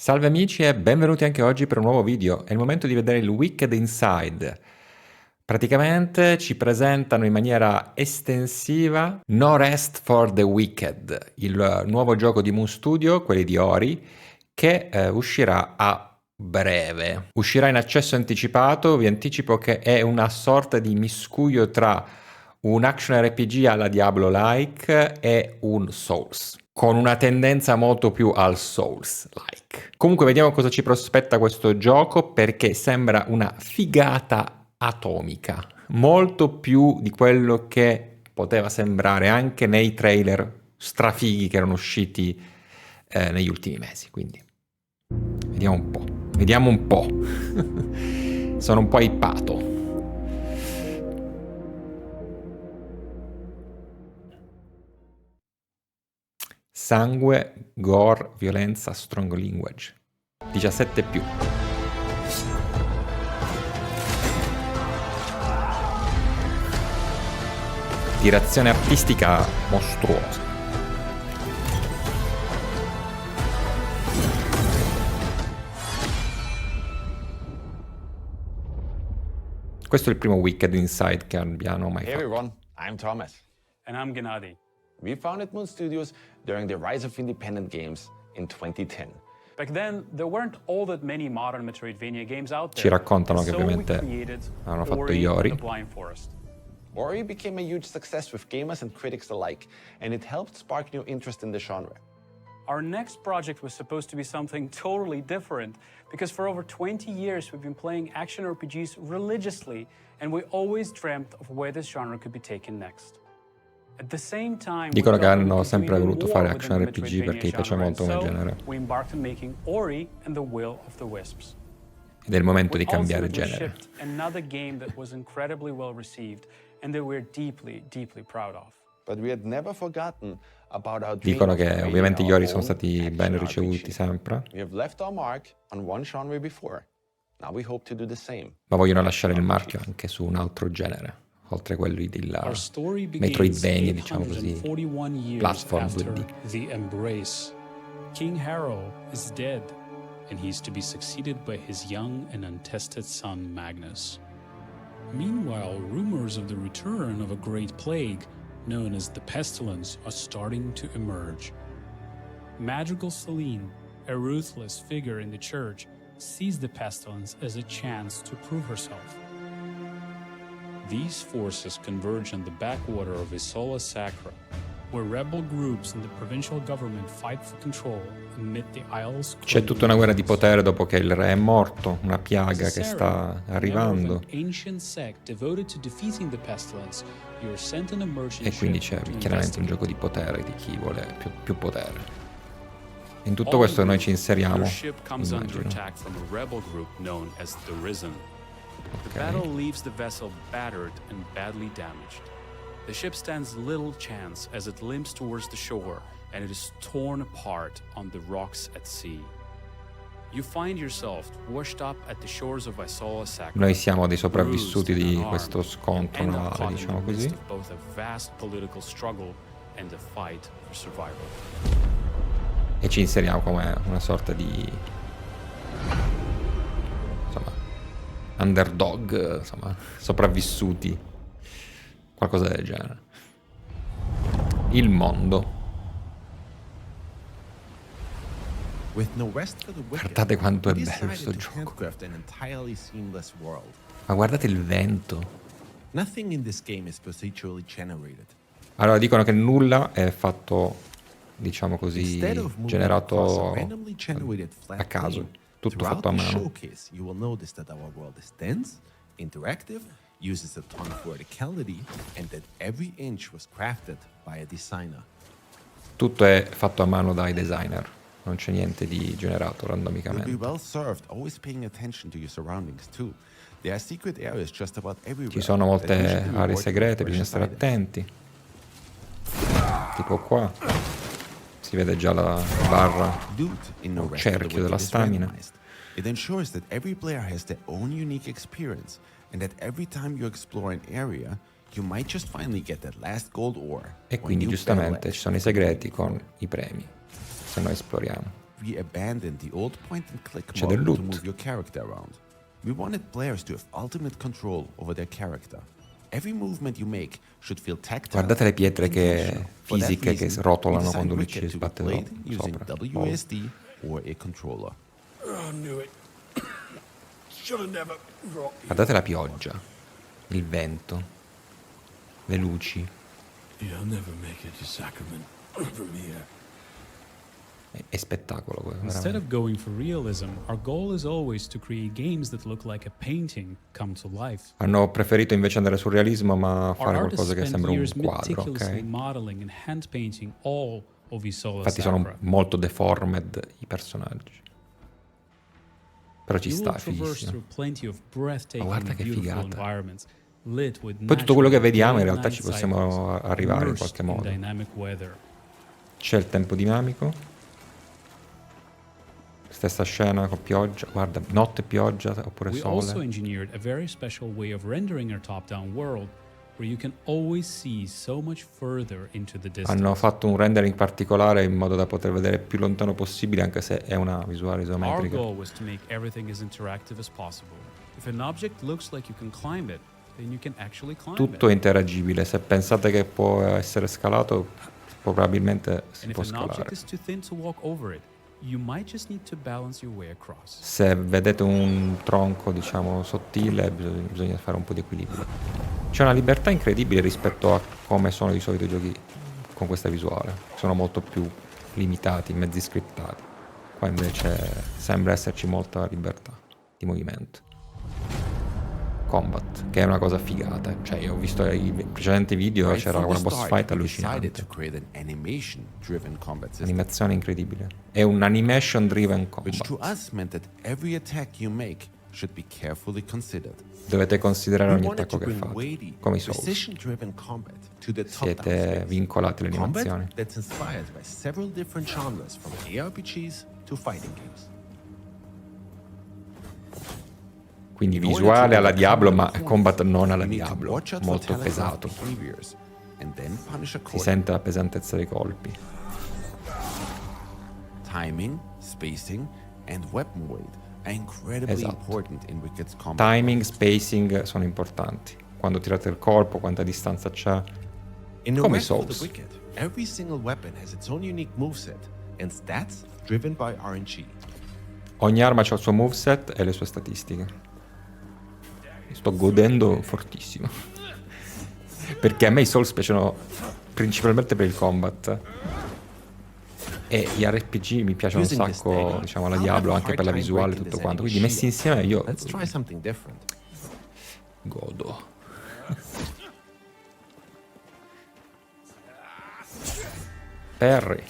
Salve amici e benvenuti anche oggi per un nuovo video. È il momento di vedere il Wicked Inside. Praticamente ci presentano in maniera estensiva No Rest for the Wicked, il nuovo gioco di Moon Studio, quelli di Ori, che uscirà a breve. Uscirà in accesso anticipato, vi anticipo che è una sorta di miscuglio tra un action RPG alla Diablo-like e un Souls, con una tendenza molto più al Souls-like. Comunque vediamo cosa ci prospetta questo gioco, perché sembra una figata atomica, molto più di quello che poteva sembrare anche nei trailer strafighi che erano usciti negli ultimi mesi. Quindi vediamo un po'. Sono un po' hypato. Sangue, gore, violenza, strong language. 17 più. Direzione artistica mostruosa. Questo è il primo Wicked Inside che abbiamo mai Hey fatto. everyone, I'm Thomas. And I'm Gennady. We founded Moon Studios during the rise of independent games in 2010. Back then, there weren't all that many modern Metroidvania games out there. Ci raccontano che So we ovviamente created hanno fatto Ori gli Ori. and the Blind Forest. Ori became a huge success with gamers and critics alike, and it helped spark new interest in the genre. Our next project was supposed to be something totally different, because for over 20 years we've been playing action RPGs religiously, and we always dreamt of where this genre could be taken next. At the same time, Dicono we che felt we hanno could do sempre even voluto more fare within action the RPG Metroidvania perché gli piace genre, molto come so genere. we embarked on making Ori and the Will of the Wisps. Ed è il momento di We cambiare ultimately genere. shipped another game that was incredibly well received and that we're deeply, deeply proud of. But we had never forgotten about our dream Dicono of che creating ovviamente gli our Ori sono own stati action ben RPG. ricevuti sempre, We have left our mark on one genre before. Now we hope to do the same. ma vogliono lasciare il Action marchio RPGs. anche su un altro genere, oltre a quelli della Our story begins Metroidvania, diciamo così, 841 years platform after 2D. the Embrace. King Harrow is dead, and he's to be succeeded by his young and untested son Magnus. Meanwhile, rumors of the return of a great plague, known as the Pestilence, are starting to emerge. Magical Celine, a ruthless figure in the church, sees the Pestilence as a chance to prove herself. These forces converge on the backwater of Isola Sacra, where rebel groups and the provincial government fight for control amid the Isle's C'è tutta una guerra di potere dopo che il re è morto, una piaga che sta arrivando, e quindi c'è chiaramente un gioco di potere di chi vuole più potere. In tutto questo noi ci inseriamo, Your ship comes under immagino. attack from a rebel group known as the Risen. The Ok. battle leaves the vessel battered and badly damaged. The ship stands little chance as it limps towards the shore and it is torn apart on the rocks at sea. You find yourself washed up at the shores of Isola Sacra. Noi siamo dei sopravvissuti bruised and di unarmed, questo scontro and navale, caught in diciamo the midst così. of both a vast political struggle and a fight for survival. E ci inseriamo come una sorta di, insomma, underdog, insomma, sopravvissuti, qualcosa del genere. Il mondo. With no rest for the wicked, Guardate quanto è we bello decided questo to gioco. handcraft an entirely seamless world. Ma guardate il vento. Nothing in this game is procedurally generated. Allora dicono che nulla è fatto, diciamo così, Instead of moving across generato a randomly generated a flat caso, plane, tutto throughout fatto a the mano. showcase, you will notice that our world is dense, interactive, uses a ton of verticality, and that every inch was crafted by a designer. Tutto è fatto a mano dai designer, non c'è niente di generato You'll be randomicamente. well served, always paying attention to your surroundings too. There are secret areas just about everywhere. Ci sono that molte usually aree reward you segrete, with bisogna stare precious items. attenti. Tipo qua. Si vede già la barra, Loot in No o Rest for the cerchio della Wicked is stamina. randomized. It ensures that every player has their own unique experience, and that every time you explore an area, you might just finally get that last gold ore. E or quindi new giustamente battle ci sono i axe segreti from con i premi, se noi esploriamo. we abandoned the old point-and-click C'è del model to loot. move your character around. We wanted players to have ultimate control over their character. Every movement you make should feel tactile. Guardate le pietre and che intentional. For that fisiche che reason, rotolano we quando designed lui ci Wicked to be sbatte played using sopra. WASD or a controller. Guardate la pioggia, il vento, le luci. You'll never make it to Sacrament from here. È spettacolo quello, Instead veramente. of going for realism, our goal is always to create games that look like a painting come to life. Hanno preferito invece andare sul realismo, ma Our fare artists qualcosa che spent sembra un years quadro, meticulously ok? modeling and hand painting all of Isola's Infatti sono Sacra. molto deformed i personaggi. Però ci You sta, will è traverse fighissimo. through plenty of breathtaking Ma guarda and che beautiful figata. environments, lit with Poi tutto quello che natural vediamo in day and realtà night ci possiamo cycles, arrivare in immersed qualche in modo. dynamic weather. C'è il tempo dinamico. Stessa scena con pioggia, guarda, notte, pioggia oppure We also sole. engineered a very special way of rendering our top-down world, where you can always see so much further into the distance. Hanno fatto un rendering particolare in modo da poter vedere più lontano possibile, anche se è una visuale Our isometrica. goal was to make everything as interactive as possible. If an object looks like you can climb it, then you can actually climb Tutto è it. interagibile. Se pensate che può essere scalato, probabilmente si And if può an object scalare. is too thin to walk over it, you might just need to balance your way across. Se vedete un tronco, diciamo, sottile, bisogna fare un po' di equilibrio. C'è una libertà incredibile rispetto a come sono di solito i giochi con questa visuale. Sono molto più limitati, mezzi scriptati. Qua invece sembra esserci molta libertà di movimento. Combat, che è una cosa figata. Cioè, io ho visto i precedenti video, Right c'era from the una boss start, fight we decided allucinante. to create an animation-driven combat system, Animazione incredibile. È un animation driven which to combat. us meant that every attack you make should be carefully considered. Dovete considerare We ogni wanted attacco to che bring fate, weighty, come i Souls. precision-driven combat to the top-down Siete space. vincolati alle Combat animazioni. that's inspired by several different genres, from ARPGs to fighting games. Quindi In order to visuale alla overcome Diablo, the ma opponent, combat non alla you need to Diablo. watch out for Molto telegraph pesato. behaviors and then punish Si accordingly. sente la pesantezza dei colpi. Timing, spacing, and weapon weight are incredibly Esatto. important in Wicked's combat. Timing, spacing sono importanti. Quando tirate il colpo, quanta distanza c'è. In the come i Wrath of the Souls. Wicked, every single weapon has its own unique moveset and stats driven by RNG. Ogni arma ha il suo moveset e le sue statistiche. Sto godendo fortissimo. Perché a me i Souls piacciono principalmente per il combat. E gli RPG mi piace un Using this sacco, dagger, diciamo, la I'll Diablo, have a anche hard per la time visuale e breaking tutto this quanto. enemy Quindi messi shield. insieme io Let's try something different. godo. Parry.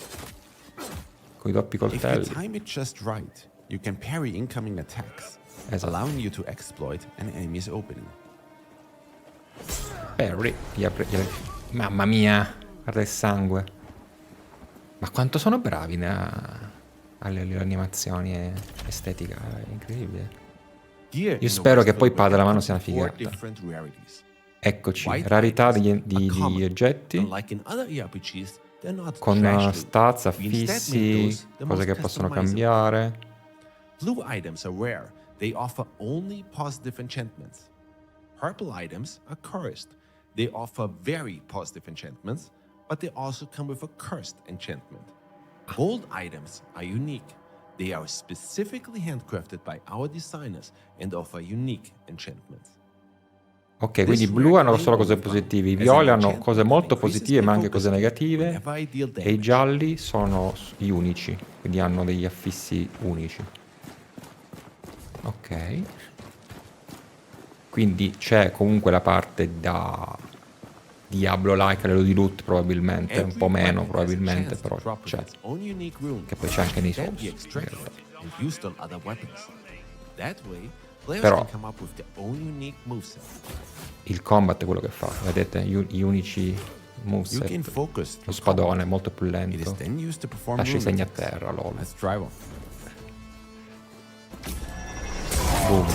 Con i doppi If you coltelli. time it just right, you can parry incoming attacks, Esatto. allowing you to exploit an enemy's opening. Parry. Mamma mia, guarda il sangue. Ma quanto sono bravi alle animazioni e estetica, è incredibile. Here in the spero che Wrath of poi the Pada la Wicked mano sia una comes with four figata. different rarities. Eccoci, White rarità items degli, are di common. oggetti Unlike in other RPGs, they're not con trash loot. stats We instead made affissi, those the cose most che possono customizable. cambiare. Blue items are rare. They offer only positive enchantments. Purple items are cursed. They offer very positive enchantments, but they also come with a cursed enchantment. Gold items are unique. They are specifically handcrafted by our designers and offer unique enchantments. Ok, quindi i blu hanno solo cose positive, i violi hanno cose molto positive ma anche cose negative e i gialli sono gli unici, quindi hanno degli affissi unici. Ok. Quindi c'è comunque la parte da Diablo-like a livello di loot probabilmente, un po' meno probabilmente, però c'è. Che poi c'è anche nei Souls, in realtà. Però il combat è quello che fa, vedete, gli unici moveset. Lo spadone è molto più lento, lascia i segni a terra, lol. Boom.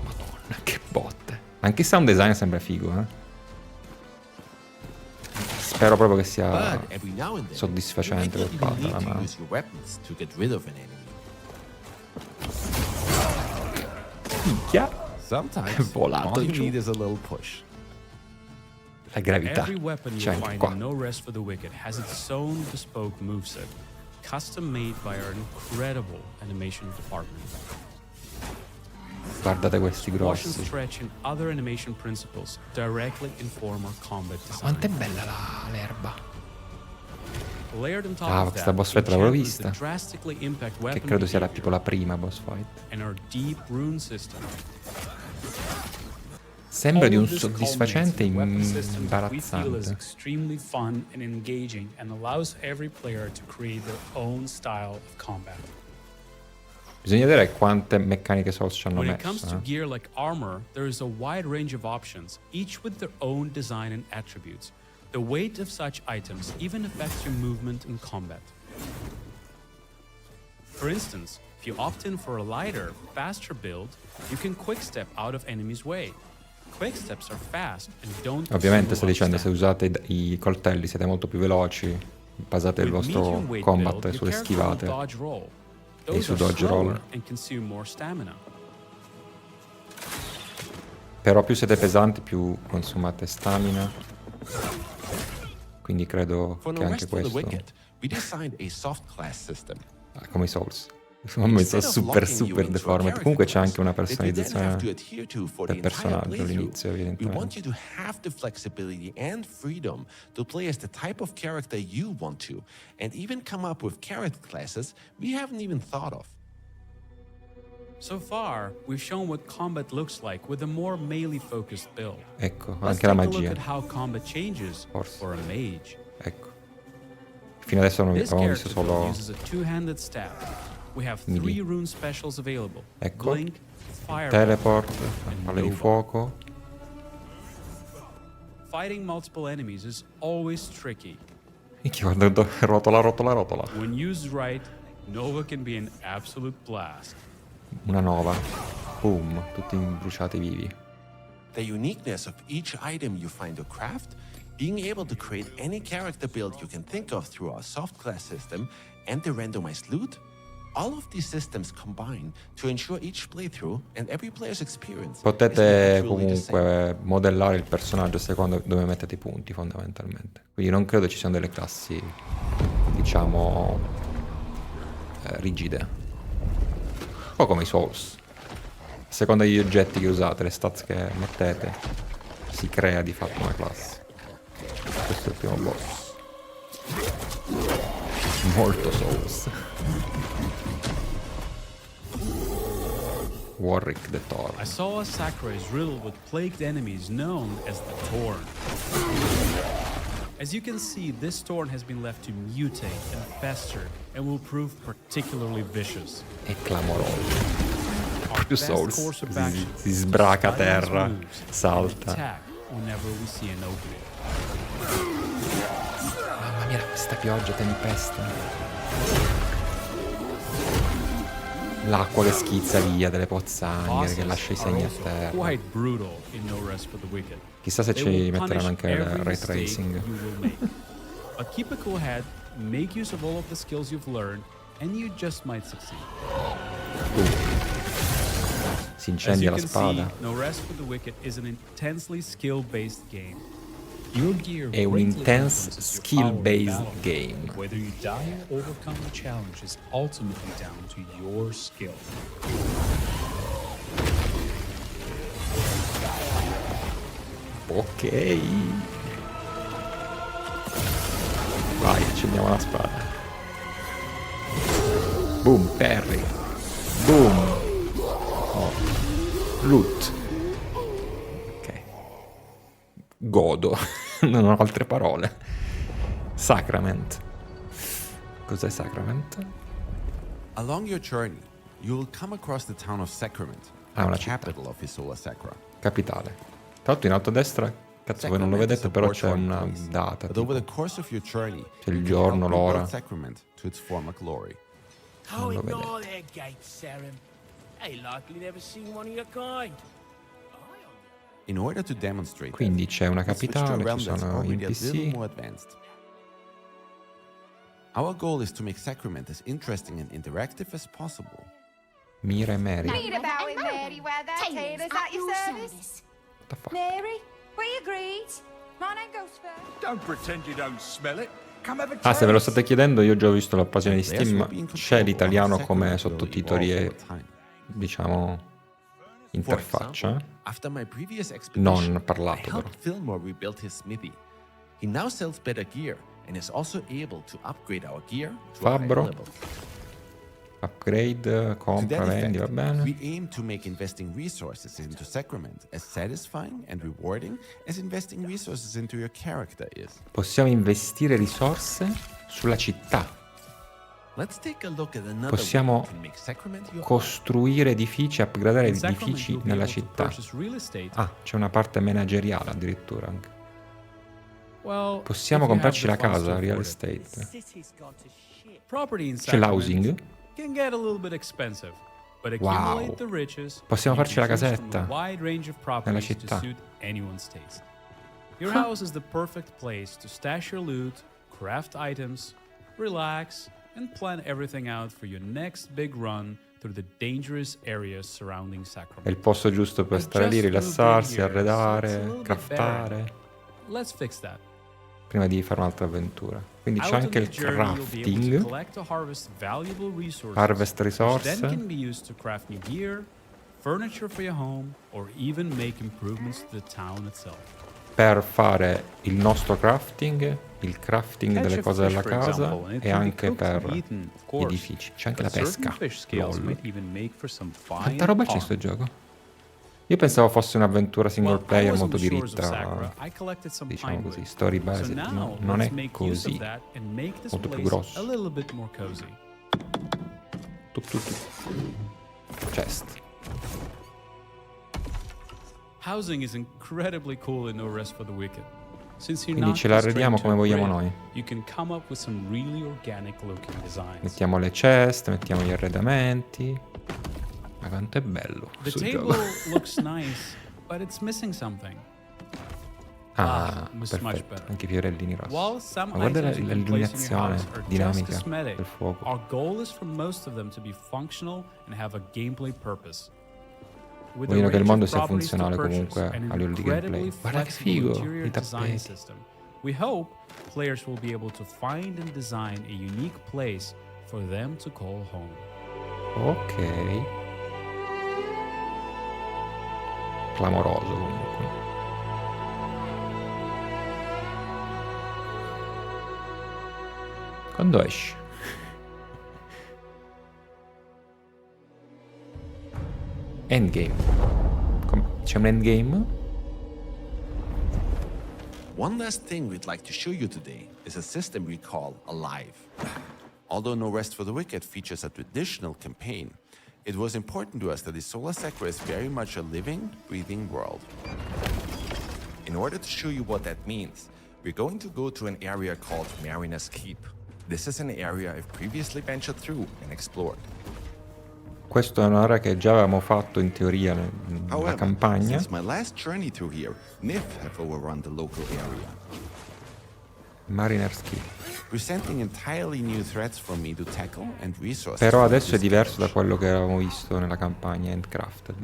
Madonna, che botte. Anche il sound design sembra figo, Spero proprio che sia But every now and then, soddisfacente you per might not even Padala, need to ma... use your weapons to get rid of an enemy. Minchia! Sometimes Volato all you giù. need is a little push. La gravità. Every weapon C'è you'll anche find qua. in No Rest for the Wicked has its own bespoke moveset, custom made by our incredible animation department. Guardate questi Wash and grossi. stretch and other animation principles directly inform our combat design. Quanto è bella l'erba. Layered on top Ah, of questa that, boss fight l'avevo enchantments vista. that drastically impact Che weapon credo sia behavior tipo la prima boss fight. and our deep rune system. Sembra di All un of this soddisfacente culminates in a weapon system that we feel is imbarazzante. extremely fun and engaging and allows every player to create their own style of combat. Bisogna vedere quante meccaniche Souls ci hanno When it comes messo. to gear like armor, there is a wide range of options, each with their own design and attributes. The weight of such items even affects your movement in combat. For instance, if you opt in for a lighter, faster build, you can quick step out of enemies' way. Quick steps are fast and don't Ovviamente sta consume a lot of dicendo, se stamina. usate i coltelli siete molto più veloci, basate il With vostro medium weight combat build, your sulle character will schivate. dodge roll. E Those su are dodge slower roll. and consume more stamina. Però più siete pesanti più consumate stamina. Quindi credo For che No anche Rest for the questo, Wicked, we designed a soft class system. come i Souls, ho messo Instead of super locking you super into a deformed. character Comunque c'è class anche una that you then have to personalizzazione adhere to for del the entire personaggio playthrough, all'inizio, we want evidentemente. you to have the flexibility and freedom to play as the type of character you want to, and even come up with character classes we haven't even thought of. So far, we've shown what combat looks like with a more melee-focused build. Ecco, Let's anche la take a look magia. at how combat changes Forse. for a mage. Ecco. Fino adesso This avevamo visto character build solo uses a two-handed staff. We have Melee. 3 rune specials available. Ecco. Blink, Fireball, teleport, and palle di Nova. fuoco. Fighting multiple enemies is always tricky. Minchia, guarda, rotola, rotola, rotola. When used right, Nova can be an absolute blast. Una nova. Boom, tutti bruciati vivi. The uniqueness of each item you find or craft, being able to create any character build you can think of through our soft class system, and the randomized loot, all of these systems combine to ensure each playthrough and every player's experience Potete is truly the same. comunque modellare il personaggio a seconda dove mettete i punti, fondamentalmente. Quindi non credo ci siano delle classi, diciamo, rigide. Un po' come i Souls. A seconda degli oggetti che usate, le stats che mettete, si crea di fatto una classe. Questo è il primo boss. Molto Souls. Warwick the Thor. I saw a Sakura is riddled with plagued enemies known as the Torn. As you can see, this Torn has been left to mutate and fester and will prove particularly vicious. È clamoroso. Our Più best Souls. course of Si, action si sbraca a is silence terra, moves and salta. attack whenever we see an opening. Mamma mia, questa pioggia, tempesta. L'acqua che schizza via delle pozzanghere, che lascia i Bosses are segni a also terra. quite brutal in No Rest for the Wicked. Chissà se They ci will metteranno punish anche il every ray mistake tracing. you will make. But keep a cool head, make use of all of the skills you've learned, and you just might succeed. Si As incendia you la can spada. see, No Rest for the Wicked is an intensely skill-based game. Your gear È un greatly intense influences your skill-based power in battle. game. Whether you die or overcome the challenge is ultimately down to your skill. Ok. Vai, accendiamo la spada. Boom, parry. Boom. Oh. Loot. Ok. Godo. Non ho altre parole. Sacrament. Cos'è Sacrament? Along your journey, you will come across the town of Sacrament, Ah, una the città. capital of Isola Sacra. Capitale. Tra l'altro in alto a destra, cazzo voi non lo Sacrament is vedete, a però c'è war-torn una place, data. But Tipo. over the course of your journey, C'è il you can giorno, help rebuild l'ora. Sacrament to its former glory. Non Oh, lo ignore vedete. their gates, Saren. They likely never seen one of your kind. In order to demonstrate Quindi that, c'è una let's switch to a capitale, realm ci that's sono i already a little NPC. more advanced. Our goal is to make Sacrament as interesting and interactive as possible. Mira e Mary. Read about it, Mary, where that tailor's at your service. What the fuck? Mary, we agreed. My name goes first. Don't pretend you don't smell it. Come have a Ah, se ve lo taste. state chiedendo, io ho già visto la pagina di Players will Steam, be in c'è control l'italiano of how come Sacrament will sottotitoli evolve e, over time. diciamo, For interfaccia. example, after my previous expedition, Non parlato, I però. helped Fillmore rebuild his smithy. He now sells better gear and is also able to upgrade our gear to a higher Fabbro. level. Upgrade, To compra, that vendi, va effect, bene. we aim to make investing resources into Sacrament as satisfying and rewarding as investing resources into your character is. Possiamo investire risorse sulla città. Let's take a look at another Possiamo way you can make Sacrament your own. costruire edifici, upgradare In Sacrament, edifici you'll be nella able to città. purchase real estate. Ah, c'è una parte manageriale addirittura anche. Well, Possiamo if you have comprarci the la funds to casa, real afford it. estate. Property in C'è Sacrament l'housing. can get a little bit expensive, but Wow. accumulate the riches. Possiamo and you farci la can choose from casetta a wide range of nella properties to città. suit anyone's taste. Your house is the perfect place to stash your loot, craft items, relax, and plan everything out for your next big run through the dangerous areas surrounding È Sacrament. il posto giusto per I stare lì, just moved in rilassarsi, here, so it's a arredare, little bit craftare, Let's fix that. prima di fare un'altra avventura. Quindi c'è Out on anche the il journey, you'll be able to crafting, collect or harvest valuable resources, harvest which then resource, can be used to craft new gear, furniture for your home, or even make improvements to the town itself. per fare il nostro crafting, il crafting Catch delle a cose fish, della for casa example, and it e can be anche cooked and per eaten, of gli course. edifici. C'è anche la But certain pesca. fish scales LOL. might even make for some fine Quanta roba c'è in pond. sto gioco? Io pensavo fosse un'avventura single Well, I player was on molto the shores of diritta, Sacra. I collected some diciamo pine così, wood. story So based. now No, non let's è make use of così. that and make this Molto più place grosso. a little bit more cozy. Tu. Chest. Housing is incredibly cool in No Rest for the Wicked. Since you're Quindi not ce la arrediamo constrained to come a vogliamo grid, noi. you can come up with some really organic looking designs. Mettiamo le chest, mettiamo gli arredamenti. Ma quanto è bello The sto table gioco. looks nice, but it's missing something. Ah, much perfetto. better. Anche i fiorellini rossi. While some Ma guarda items you can place in your l'illuminazione house are just dinamica cosmetic, del fuoco. our goal is for most of them to be functional and have a gameplay purpose. With a Vogliono che il range mondo of sia properties to funzionale purchase comunque and a an livello di gameplay. incredibly Guarda che flexible figo, interior i design tappeti. system, we hope players will be able to find and design a unique place for them to call home. Ok. Clamoroso comunque. Quando esce? Endgame. C'è un endgame? One last thing we'd like to show you today is a system we call Alive. Although No Rest for the Wicked features a traditional campaign, it was important to us that the Solar Sacra is very much a living, breathing world. In order to show you what that means, we're going to go to an area called Mariner's Keep. This is an area I've previously ventured through and explored. Questo è un'area che già avevamo fatto in teoria nella However, campagna. since my last journey through here, NIF have overrun the local area, Mariner's Keep. presenting entirely new threats for me to tackle and resources. Però for adesso è this diverso da stage. quello che avevamo visto nella campagna Handcrafted.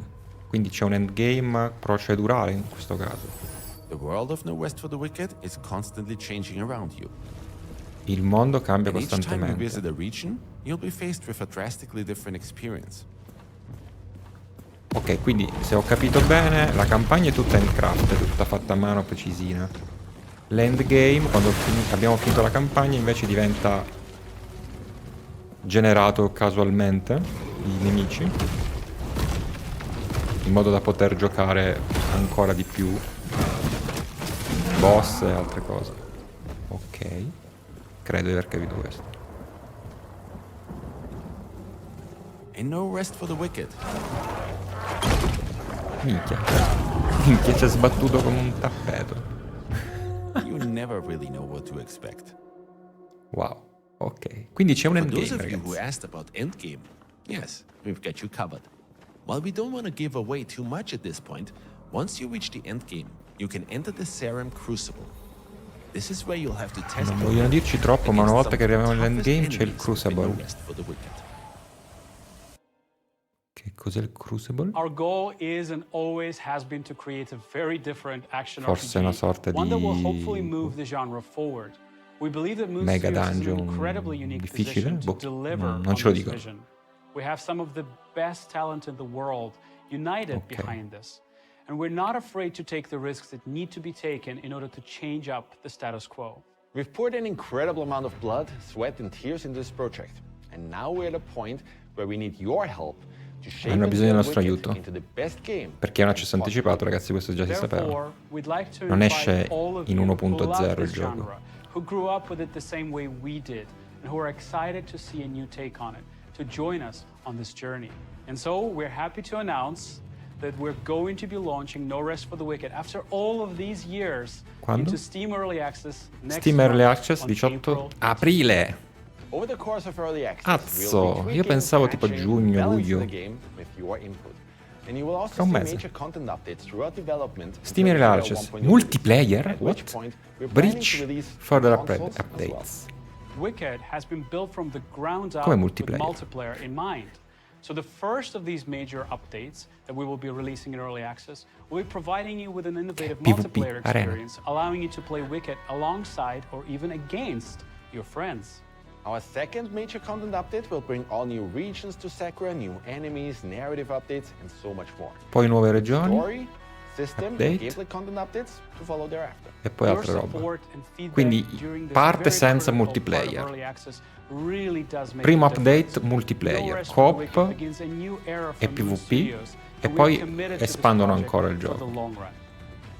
Quindi c'è un endgame procedurale in questo caso. The world of No Rest for the Wicked is constantly changing around you. Il mondo cambia And each time you costantemente. visit a region, you'll be faced with a drastically different experience. Ok, quindi se ho capito bene, la campagna è tutta handcrafted, è tutta fatta a mano precisina. L'endgame, quando abbiamo finito la campagna, invece diventa generato casualmente i nemici, in modo da poter giocare ancora di più boss e altre cose. Ok, credo di aver capito questo. In No Rest for the Wicked, Minchia, minchia, ci è sbattuto come un tappeto. you never really know what to expect. Wow, ok. Quindi c'è un For those endgame, of you who ragazzi. asked about Endgame, yes, we've got you covered. While we don't want to give away too much at this point, Once you reach the endgame, you can enter the Serum Crucible. This is where you'll have to test Non your vogliono luck dirci troppo, ma una against volta some che of the arriviamo toughest all'endgame c'è il enemies in Crucible. No Rest for the Wicked. Che cos'è il Crucible? Our goal is and always has been to create a very different action Forse RPG, una sorta one that will di hopefully move the genre forward. We believe that Moon mega Studios is in an dungeon incredibly unique difficile. position to Boh, deliver non on ce lo this dico. vision. We have some of the best talent in the world united Okay. behind this, and we're not afraid to take the risks that need to be taken in order to change up the status quo. We've poured an incredible amount of blood, sweat, and tears into this project. And now we're at a point where we need your help to shape Hanno and bisogno del build nostro Wicked aiuto. into the best game. Perché è un accesso anticipato, ragazzi, questo già si sapeva. Therefore, we'd like to Non invite esce all of in you who 1.0 love il this gioco. genre, who grew up with it the same way we did, and who are excited to see a new take on it, to join us on this journey. And so we're happy to announce that we're going to be launching No Rest for the Wicked after all of these years Quando? into Steam Early Access next Steam Early month Access on 18 April 18th. aprile. Over the course of early access, Azzo, we'll be io tweaking, pensavo tipo patching, giugno, balancing luglio. the game with your input. And you will also Tra un see mese. major content updates throughout development. Steam until Early Ufficiale Access. 1.0, Multiplayer? at which What? point we're planning to Breach release further consoles as well. updates. Wicked has been built from the ground up Come with multiplayer? multiplayer in mind. So the first of these major updates that we will be releasing in early access will be providing you with an innovative PvP, multiplayer arena. experience, allowing you to play Wicked alongside or even against your friends. Our second major content update will bring all new regions to Sakura, new enemies, narrative updates, and so much more. Poi nuove regioni Story, system, Update. and gameplay content updates to follow thereafter. e poi Your altre robe. support and feedback Quindi during this parte very senza critical multiplayer. part of early access really does make Primo a update difference. No multiplayer, Rest for the Wicked coop begins a new era e from Moon PvP Studios, e and poi we're committed to this espandono project ancora il for the gioco. long run.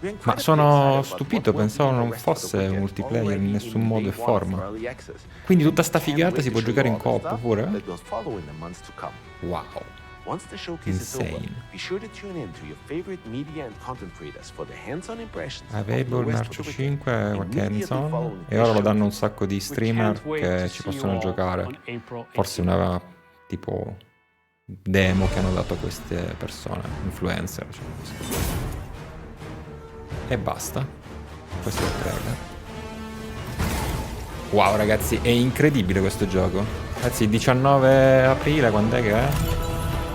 We're Ma incredibly sono excited about stupito, what will pensavo be non the rest of the fosse Wicked multiplayer in already nessun in modo e day one of forma. early access. Quindi tutta sta Can't figata wait si to può show giocare you in all the coop stuff pure? that will follow in the months to come. Wow. Once the showcase is over, Insane. be sure to tune in to your favorite media and content creators for the hands-on impressions of Available No Rest March for the Wicked. 5, qualche Immediately hands-on, following e ora this lo danno un showcase. sacco di We streamer can't wait che to ci see you possono all giocare. on April Forse 18th. una tipo demo che hanno dato a queste persone, influencer, diciamo così. E basta. Questo è il trailer. Wow ragazzi, è incredibile questo gioco. Ragazzi, il 19 aprile, quando è che è?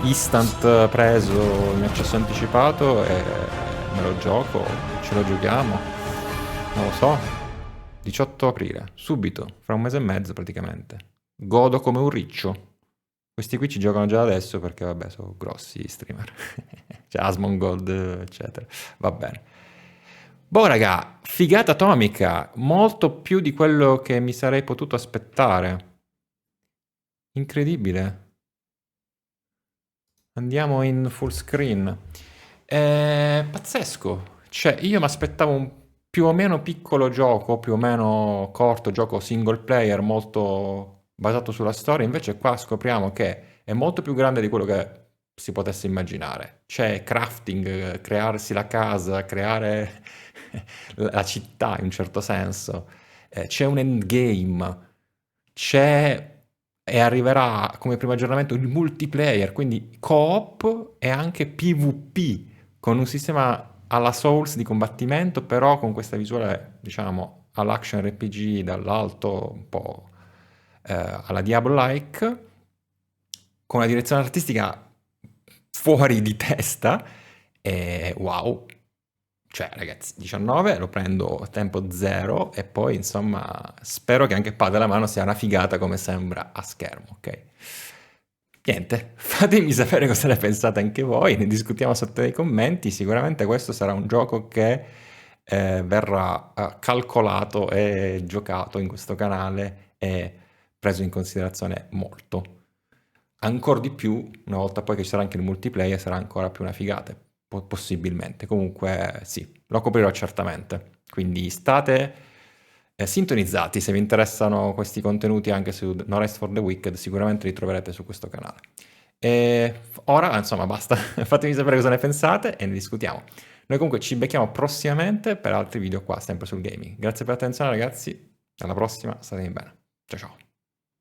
Instant preso in accesso anticipato e me lo gioco, ce lo giochiamo. Non lo so. 18 aprile, subito, fra un mese e mezzo praticamente. Godo come un riccio. Questi qui ci giocano già adesso perché vabbè sono grossi streamer. Cioè Asmongold eccetera. Va bene. Boh raga, figata atomica, molto più di quello che mi sarei potuto aspettare. Incredibile. Andiamo in full screen. Pazzesco. Cioè, io mi aspettavo un più o meno piccolo gioco, più o meno corto, gioco single player, molto basato sulla storia. Invece qua scopriamo che è molto più grande di quello che si potesse immaginare. C'è crafting, crearsi la casa, creare la città in un certo senso. C'è un endgame. C'è e arriverà come primo aggiornamento il multiplayer, quindi co-op e anche PvP, con un sistema alla Souls di combattimento, però con questa visuale, diciamo, all'action RPG dall'alto, un po' alla Diablo-like, con una direzione artistica fuori di testa, e wow! Cioè, ragazzi, 19 lo prendo a tempo zero e poi, insomma, spero che anche Pada alla mano sia una figata come sembra a schermo, ok? Niente, fatemi sapere cosa ne pensate anche voi, ne discutiamo sotto nei commenti. Sicuramente questo sarà un gioco che verrà calcolato e giocato in questo canale e preso in considerazione molto. Ancora di più, una volta poi che ci sarà anche il multiplayer, sarà ancora più una figata. Possibilmente, comunque sì, lo coprirò certamente, quindi state sintonizzati se vi interessano questi contenuti anche su No Rest for the Wicked, sicuramente li troverete su questo canale. E ora, insomma, basta, fatemi sapere cosa ne pensate e ne discutiamo. Noi comunque ci becchiamo prossimamente per altri video qua, sempre sul gaming. Grazie per l'attenzione ragazzi, alla prossima, statemi bene, ciao ciao.